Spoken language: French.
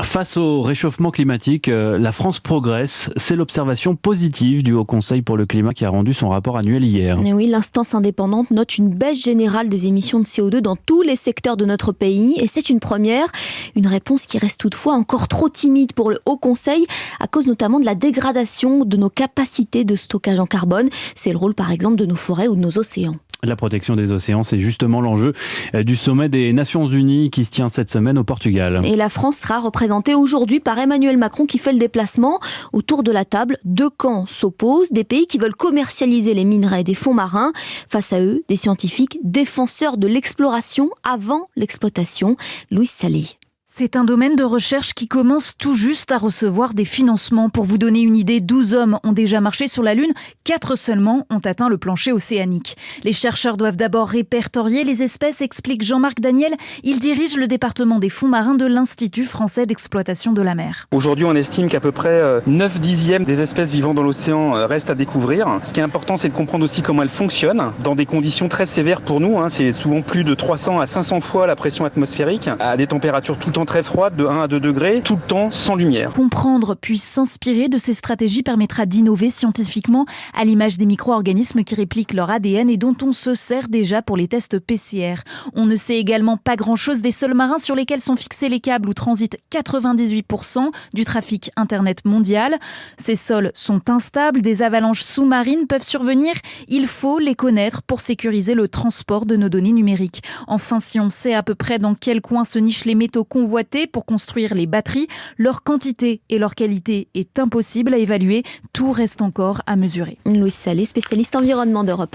Face au réchauffement climatique, la France progresse. C'est l'observation positive du Haut Conseil pour le climat qui a rendu son rapport annuel hier. Et oui, l'instance indépendante note une baisse générale des émissions de CO2 dans tous les secteurs de notre pays. Et c'est une première. Une réponse qui reste toutefois encore trop timide pour le Haut Conseil à cause notamment de la dégradation de nos capacités de stockage en carbone. C'est le rôle par exemple de nos forêts ou de nos océans. La protection des océans, c'est justement l'enjeu du sommet des Nations Unies qui se tient cette semaine au Portugal. Et la France sera représentée aujourd'hui par Emmanuel Macron qui fait le déplacement. Autour de la table, deux camps s'opposent, des pays qui veulent commercialiser les minerais des fonds marins. Face à eux, des scientifiques défenseurs de l'exploration avant l'exploitation. Louise Salé. C'est un domaine de recherche qui commence tout juste à recevoir des financements. Pour vous donner une idée, 12 hommes ont déjà marché sur la Lune, 4 seulement ont atteint le plancher océanique. Les chercheurs doivent d'abord répertorier les espèces, explique Jean-Marc Daniel. Il dirige le département des fonds marins de l'Institut français d'exploitation de la mer. Aujourd'hui, on estime qu'à peu près 9 dixièmes des espèces vivant dans l'océan restent à découvrir. Ce qui est important, c'est de comprendre aussi comment elles fonctionnent dans des conditions très sévères pour nous. C'est souvent plus de 300 à 500 fois la pression atmosphérique, à des températures tout le temps très froide, de 1 à 2 degrés, tout le temps sans lumière. Comprendre puis s'inspirer de ces stratégies permettra d'innover scientifiquement à l'image des micro-organismes qui répliquent leur ADN et dont on se sert déjà pour les tests PCR. On ne sait également pas grand-chose des sols marins sur lesquels sont fixés les câbles où transitent 98% du trafic Internet mondial. Ces sols sont instables, des avalanches sous-marines peuvent survenir. Il faut les connaître pour sécuriser le transport de nos données numériques. Enfin, si on sait à peu près dans quel coin se nichent les métaux convoités pour construire les batteries, leur quantité et leur qualité est impossible à évaluer. Tout reste encore à mesurer. Louise Salé, spécialiste environnement d'Europe 1.